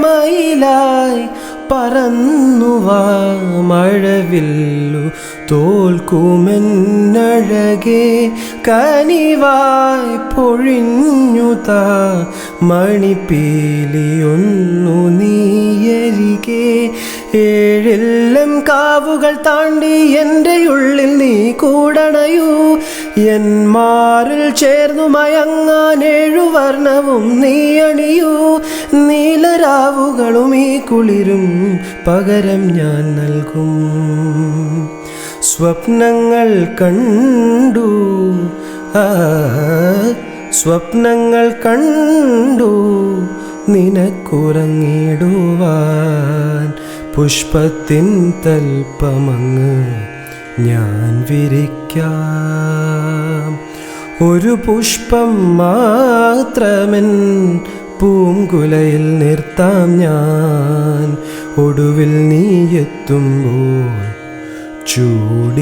മയിലായി പറന്നുവാ മഴവില്ലു തോൽക്കുമെന്നഴകേ കനിവായി പൊഴിഞ്ഞുതാ മണിപ്പീലിയൊന്നു നീയരികെ ഏഴെല്ലം കാവുകൾ താണ്ടി എൻ്റെ ഉള്ളിൽ നീ കൂടണയൂ എൻ മാറിൽ ചേർന്നു മയങ്ങാൻ ഏഴുവർണ്ണവും നീ അണിയൂ നീലരാവുകളും ഈ കുളിരും പകരം ഞാൻ നൽകും സ്വപ്നങ്ങൾ കണ്ടു സ്വപ്നങ്ങൾ കണ്ടു നിനക്കുറങ്ങിടുവാൻ പുഷ്പത്തിൻ തൽപ്പമങ്ങ് ഞാൻ വിരിക്കാം ഒരു പുഷ്പം മാത്രമെൻ പൂങ്കുലയിൽ നിർത്താം ഞാൻ ഒടുവിൽ നീ എത്തുമ്പോൾ ചൂടിക്കുവാൻ